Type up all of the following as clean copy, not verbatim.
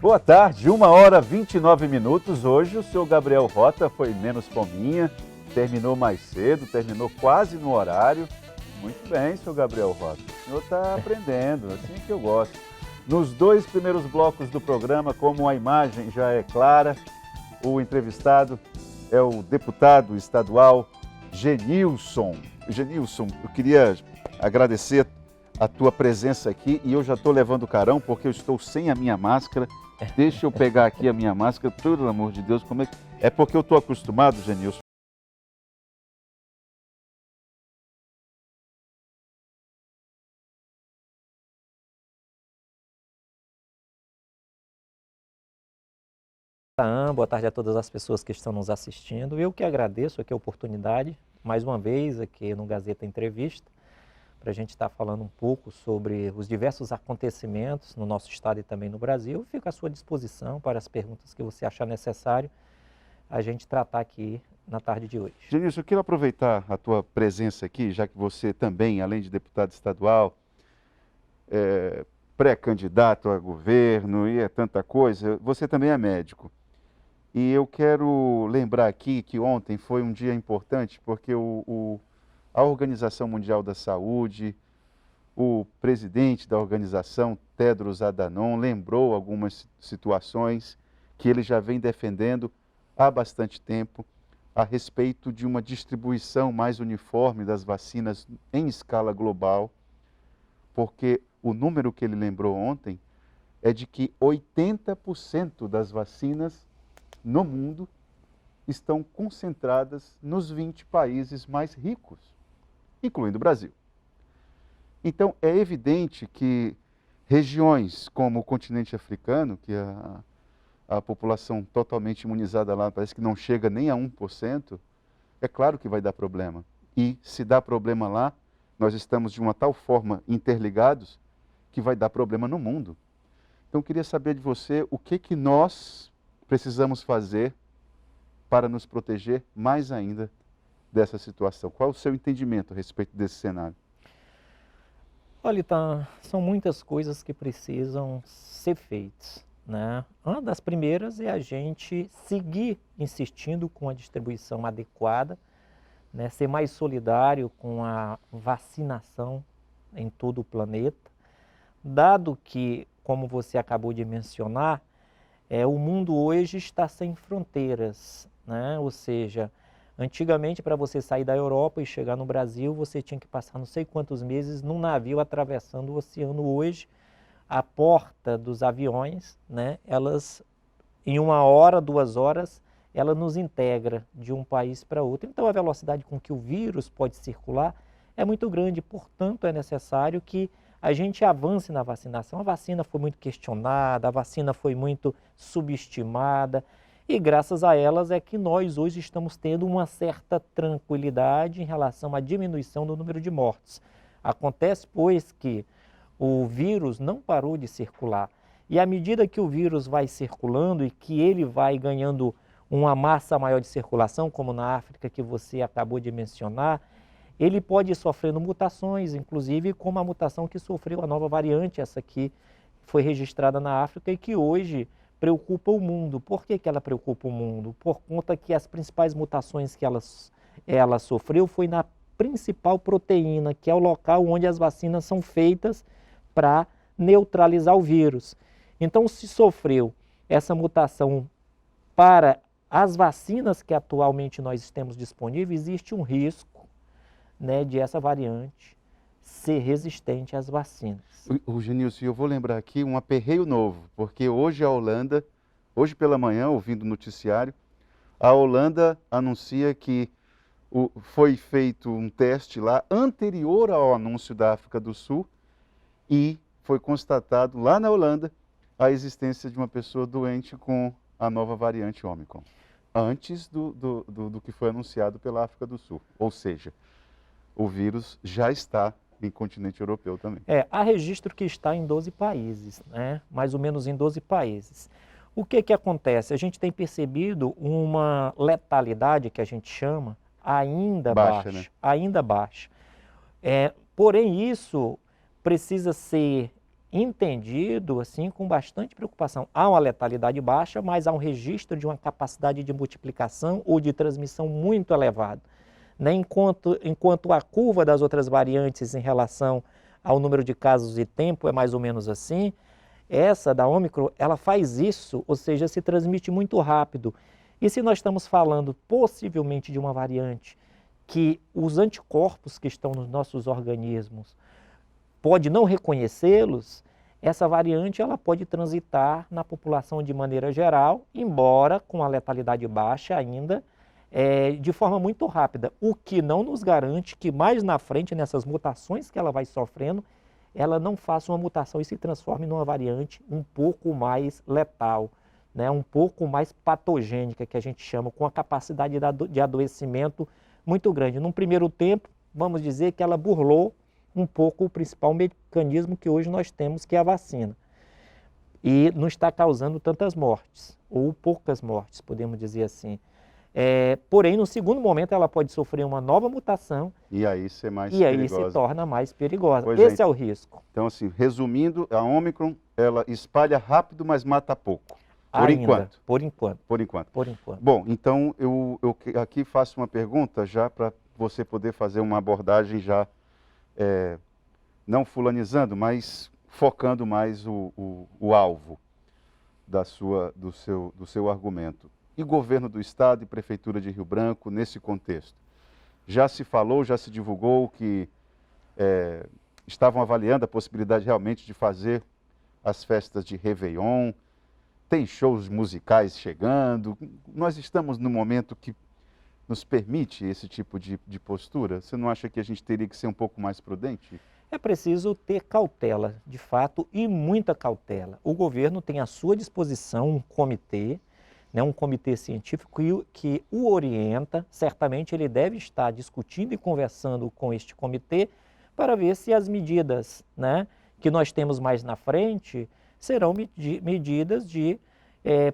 Boa tarde, 1h29. Hoje o senhor Gabriel Rota foi menos fominha, terminou mais cedo, terminou quase no horário. Muito bem, senhor Gabriel Rota. O senhor está aprendendo, assim que eu gosto. Nos dois primeiros blocos do programa, como a imagem já é clara, o entrevistado é o deputado estadual Genilson. Genilson, eu queria agradecer a tua presença aqui e eu já estou levando carão porque eu estou sem a minha máscara. Deixa eu pegar aqui a minha máscara, pelo amor de Deus, como é que... É porque eu estou acostumado, Genilson. Boa tarde a todas as pessoas que estão nos assistindo. Eu que agradeço aqui a oportunidade, mais uma vez aqui no Gazeta Entrevista, para a gente estar falando um pouco sobre os diversos acontecimentos no nosso estado e também no Brasil. Fico à sua disposição para as perguntas que você achar necessário a gente tratar aqui na tarde de hoje. Genilson, eu quero aproveitar a tua presença aqui, já que você também, além de deputado estadual, pré-candidato a governo e é tanta coisa, você também é médico. E eu quero lembrar aqui que ontem foi um dia importante porque a Organização Mundial da Saúde, o presidente da organização, Tedros Adhanom, lembrou algumas situações que ele já vem defendendo há bastante tempo a respeito de uma distribuição mais uniforme das vacinas em escala global, porque o número que ele lembrou ontem é de que 80% das vacinas no mundo estão concentradas nos 20 países mais ricos, incluindo o Brasil. Então, é evidente que regiões como o continente africano, que a população totalmente imunizada lá parece que não chega nem a 1%, é claro que vai dar problema. E se dá problema lá, nós estamos de uma tal forma interligados que vai dar problema no mundo. Então, eu queria saber de você o que nós precisamos fazer para nos proteger mais ainda dessa situação. Qual é o seu entendimento a respeito desse cenário? Olha, são muitas coisas que precisam ser feitas, né? Uma das primeiras é a gente seguir insistindo com a distribuição adequada, né? Ser mais solidário com a vacinação em todo o planeta, dado que, como você acabou de mencionar, o mundo hoje está sem fronteiras, né? Ou seja, antigamente para você sair da Europa e chegar no Brasil, você tinha que passar não sei quantos meses num navio atravessando o oceano. Hoje, a porta dos aviões, né? Elas, em 1 hora, 2 horas, ela nos integra de um país para outro. Então a velocidade com que o vírus pode circular é muito grande, portanto é necessário que a gente avance na vacinação. A vacina foi muito questionada, a vacina foi muito subestimada e graças a elas é que nós hoje estamos tendo uma certa tranquilidade em relação à diminuição do número de mortes. Acontece, pois, que o vírus não parou de circular e à medida que o vírus vai circulando e que ele vai ganhando uma massa maior de circulação, como na África que você acabou de mencionar, ele pode ir sofrendo mutações, inclusive como a mutação que sofreu a nova variante, essa que foi registrada na África e que hoje preocupa o mundo. Por que ela preocupa o mundo? Por conta que as principais mutações que ela sofreu foi na principal proteína, que é o local onde as vacinas são feitas para neutralizar o vírus. Então, se sofreu essa mutação para as vacinas que atualmente nós temos disponíveis, existe um risco, né, de essa variante ser resistente às vacinas. O Genilson, eu vou lembrar aqui um aperreio novo, porque hoje a Holanda, hoje pela manhã, ouvindo o noticiário, a Holanda anuncia que foi feito um teste lá anterior ao anúncio da África do Sul e foi constatado lá na Holanda a existência de uma pessoa doente com a nova variante Ômicron, antes do que foi anunciado pela África do Sul. Ou seja, o vírus já está em continente europeu também. Há registro que está em 12 países, né? Mais ou menos em 12 países. O que acontece? A gente tem percebido uma letalidade, que a gente chama, ainda baixa. Né? Ainda baixa. Porém, isso precisa ser entendido assim com bastante preocupação. Há uma letalidade baixa, mas há um registro de uma capacidade de multiplicação ou de transmissão muito elevado, né? Enquanto a curva das outras variantes em relação ao número de casos e tempo é mais ou menos assim, essa da Ômicron, ela faz isso, ou seja, se transmite muito rápido. E se nós estamos falando possivelmente de uma variante que os anticorpos que estão nos nossos organismos pode não reconhecê-los, essa variante ela pode transitar na população de maneira geral, embora com a letalidade baixa ainda, de forma muito rápida, o que não nos garante que mais na frente, nessas mutações que ela vai sofrendo, ela não faça uma mutação e se transforme numa variante um pouco mais letal, né? Um pouco mais patogênica, que a gente chama, com a capacidade de adoecimento muito grande. Num primeiro tempo, vamos dizer que ela burlou um pouco o principal mecanismo que hoje nós temos, que é a vacina. E não está causando tantas mortes, ou poucas mortes, podemos dizer assim. Porém, no segundo momento, ela pode sofrer uma nova mutação E aí ser mais e aí perigosa. se torna mais perigosa. Pois Esse é o risco. Então, assim, resumindo, a Ômicron, ela espalha rápido, mas mata pouco. Por Ainda, enquanto. Por enquanto. Por enquanto. Por enquanto. Bom, então eu aqui faço uma pergunta já para você poder fazer uma abordagem já, não fulanizando, mas focando mais o alvo do seu argumento. E governo do Estado e Prefeitura de Rio Branco nesse contexto? Já se falou, já se divulgou que estavam avaliando a possibilidade realmente de fazer as festas de Réveillon, tem shows musicais chegando. Nós estamos num momento que nos permite esse tipo de postura? Você não acha que a gente teria que ser um pouco mais prudente? É preciso ter cautela, de fato, e muita cautela. O governo tem à sua disposição um comitê, né, um comitê científico que o orienta. Certamente ele deve estar discutindo e conversando com este comitê para ver se as medidas, né, que nós temos mais na frente serão medidas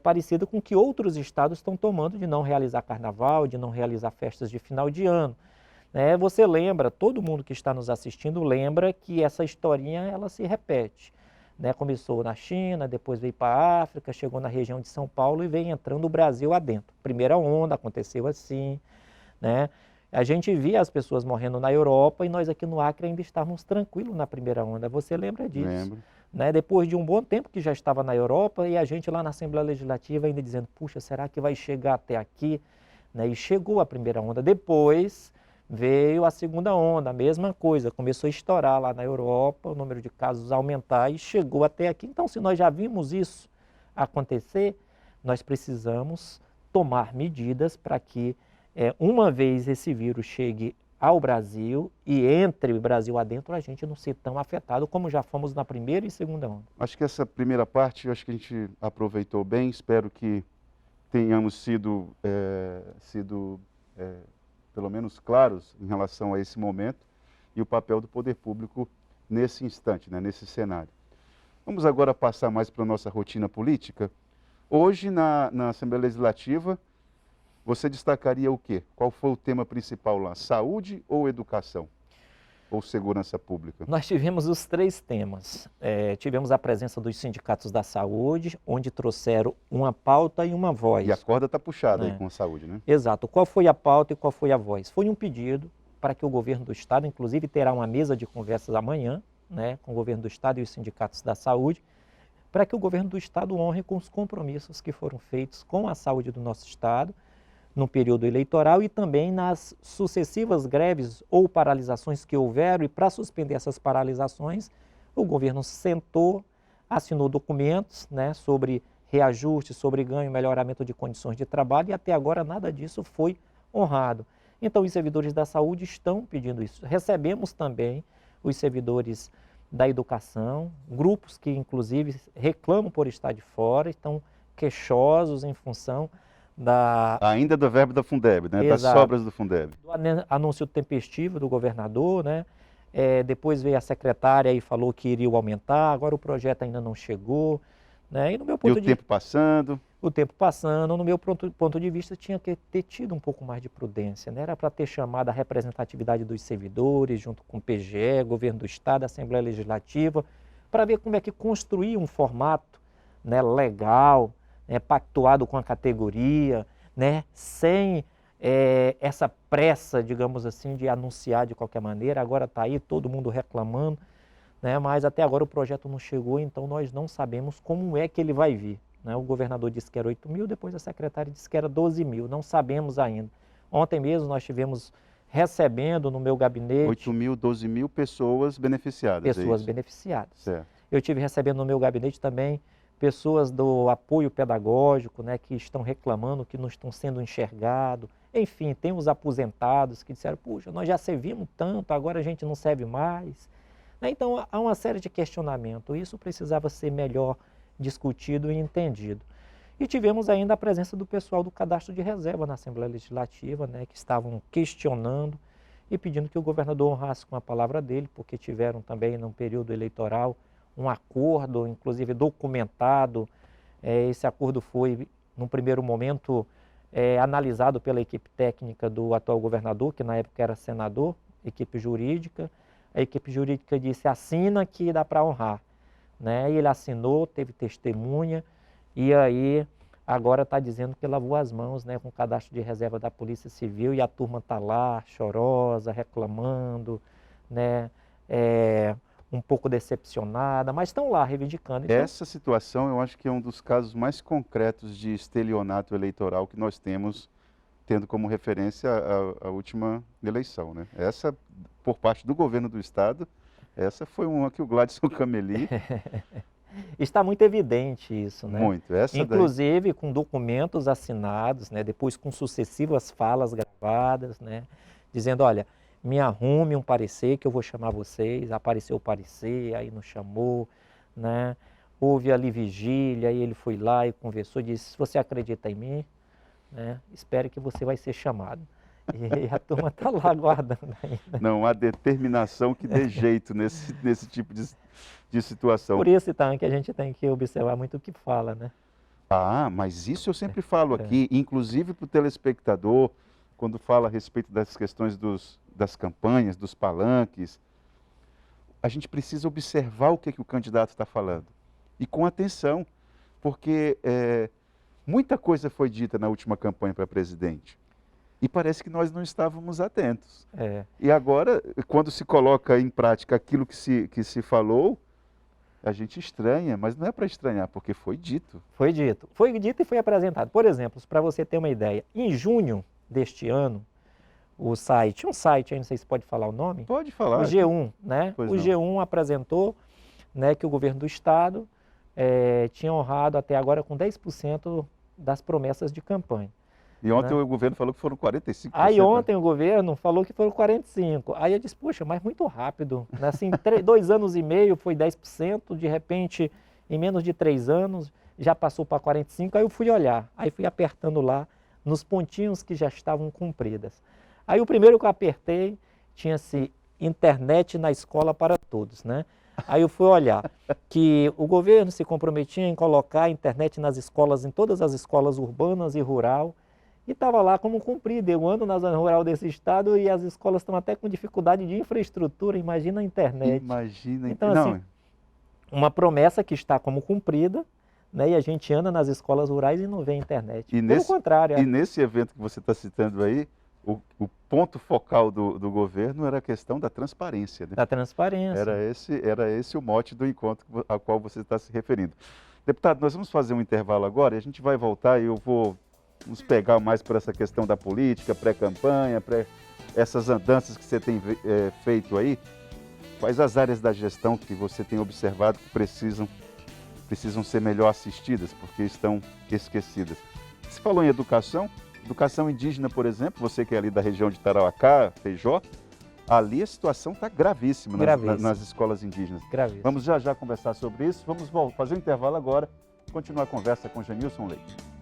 parecidas com o que outros estados estão tomando, de não realizar carnaval, de não realizar festas de final de ano. Você lembra, todo mundo que está nos assistindo lembra que essa historinha ela se repete. Começou na China, depois veio para a África, chegou na região de São Paulo e vem entrando o Brasil adentro. Primeira onda aconteceu assim, né? A gente via as pessoas morrendo na Europa e nós aqui no Acre ainda estávamos tranquilos na primeira onda. Você lembra disso? Lembro. Depois de um bom tempo que já estava na Europa e a gente lá na Assembleia Legislativa ainda dizendo, puxa, será que vai chegar até aqui? E chegou a primeira onda. Depois veio a segunda onda, a mesma coisa, começou a estourar lá na Europa, o número de casos aumentar e chegou até aqui. Então, se nós já vimos isso acontecer, nós precisamos tomar medidas para que, uma vez esse vírus chegue ao Brasil e entre o Brasil adentro, a gente não ser tão afetado como já fomos na primeira e segunda onda. Acho que essa primeira parte, acho que a gente aproveitou bem, espero que tenhamos sido pelo menos claros em relação a esse momento e o papel do poder público nesse instante, né, nesse cenário. Vamos agora passar mais para a nossa rotina política. Hoje, na Assembleia Legislativa, você destacaria o quê? Qual foi o tema principal lá? Saúde ou educação? Ou segurança pública? Nós tivemos os três temas. Tivemos a presença dos sindicatos da saúde, onde trouxeram uma pauta e uma voz. E a corda está puxada aí com a saúde, né? Exato. Qual foi a pauta e qual foi a voz? Foi um pedido para que o governo do Estado, inclusive terá uma mesa de conversas amanhã, com o governo do Estado e os sindicatos da saúde, para que o governo do Estado honre com os compromissos que foram feitos com a saúde do nosso Estado, no período eleitoral e também nas sucessivas greves ou paralisações que houveram. E para suspender essas paralisações, o governo sentou, assinou documentos sobre reajuste, sobre ganho e melhoramento de condições de trabalho, e até agora nada disso foi honrado. Então os servidores da saúde estão pedindo isso. Recebemos também os servidores da educação, grupos que inclusive reclamam por estar de fora, estão queixosos em função ainda do verbo da Fundeb, né? Das sobras do Fundeb. Do anúncio tempestivo do governador, depois veio a secretária e falou que iria aumentar, agora o projeto ainda não chegou. E no meu ponto tempo passando. O tempo passando, no meu ponto de vista, tinha que ter tido um pouco mais de prudência. Era para ter chamado a representatividade dos servidores, junto com o PGE, Governo do Estado, Assembleia Legislativa, para ver como é que construir um formato, né, legal, né, pactuado com a categoria, né, sem essa pressa, digamos assim, de anunciar de qualquer maneira. Agora está aí todo mundo reclamando, né, mas até agora o projeto não chegou, então nós não sabemos como é que ele vai vir. Né? O governador disse que era 8 mil, depois a secretária disse que era 12 mil, não sabemos ainda. Ontem mesmo nós tivemos recebendo no meu gabinete... 8 mil, 12 mil pessoas beneficiadas. Pessoas beneficiadas. Certo. Eu tive recebendo no meu gabinete também pessoas do apoio pedagógico, né, que estão reclamando que não estão sendo enxergados. Enfim, tem os aposentados que disseram, puxa, nós já servimos tanto, agora a gente não serve mais. Então, há uma série de questionamentos. Isso precisava ser melhor discutido e entendido. E tivemos ainda a presença do pessoal do cadastro de reserva na Assembleia Legislativa, né, que estavam questionando e pedindo que o governador honrasse com a palavra dele, porque tiveram também, no período eleitoral, um acordo, inclusive documentado. Esse acordo foi, num primeiro momento, analisado pela equipe técnica do atual governador, que na época era senador, equipe jurídica. A equipe jurídica disse, assina que dá para honrar. Né? E ele assinou, teve testemunha, e aí agora está dizendo que lavou as mãos, né, com o cadastro de reserva da Polícia Civil, e a turma está lá, chorosa, reclamando, né, um pouco decepcionada, mas estão lá reivindicando. Então, essa situação eu acho que é um dos casos mais concretos de estelionato eleitoral que nós temos, tendo como referência a última eleição. Né? Essa, por parte do governo do Estado, essa foi uma que o Gladson Cameli... Está muito evidente isso, né? Muito. Inclusive com documentos assinados, né? Depois com sucessivas falas gravadas, né? Dizendo, olha, me arrume um parecer que eu vou chamar vocês. Apareceu o parecer, aí não chamou, né? Houve ali vigília, aí ele foi lá e conversou, disse, se você acredita em mim, né? Espere que você vai ser chamado. E a turma está lá aguardando ainda. Não há determinação que dê jeito nesse tipo de situação. Por isso, então, que a gente tem que observar muito o que fala, né? Ah, mas isso eu sempre falo aqui, inclusive para o telespectador, quando fala a respeito das questões das campanhas, dos palanques, a gente precisa observar o que o candidato está falando. E com atenção, porque muita coisa foi dita na última campanha para presidente. E parece que nós não estávamos atentos. E agora, quando se coloca em prática aquilo que se falou, a gente estranha, mas não é para estranhar, porque foi dito. Foi dito. Foi dito e foi apresentado. Por exemplo, para você ter uma ideia, em junho deste ano, um site, aí não sei se pode falar o nome. Pode falar. O G1, né? O G1 apresentou, né, que o governo do Estado tinha honrado até agora com 10% das promessas de campanha. E ontem o governo falou que foram 45%. Aí ontem o governo falou que foram 45%. Aí eu disse, poxa, mas muito rápido. Assim, 2 anos e meio foi 10%, de repente, em menos de 3 anos, já passou para 45%. Aí eu fui olhar, aí fui apertando lá nos pontinhos que já estavam cumpridas. Aí o primeiro que eu apertei tinha-se internet na escola para todos, né? Aí eu fui olhar que o governo se comprometia em colocar internet nas escolas, em todas as escolas urbanas e rural, e estava lá como cumprido. Eu ando na zona rural desse estado e as escolas estão até com dificuldade de infraestrutura, imagina a internet. Imagina. Então, assim, uma promessa que está como cumprida, né, e a gente anda nas escolas rurais e não vê internet. Pelo contrário. E nesse evento que você está citando aí, o ponto focal do governo era a questão da transparência. Né? Da transparência. Era esse o mote do encontro ao qual você está se referindo. Deputado, nós vamos fazer um intervalo agora e a gente vai voltar e vamos pegar mais por essa questão da política, pré-campanha, essas andanças que você tem feito aí. Quais as áreas da gestão que você tem observado que precisam ser melhor assistidas, porque estão esquecidas? Você falou em educação indígena, por exemplo, você que é ali da região de Tarauacá, Feijó, ali a situação está gravíssima nas escolas indígenas. Gravíssimo. Vamos já conversar sobre isso, vamos fazer um intervalo agora, continuar a conversa com Janilson Leite.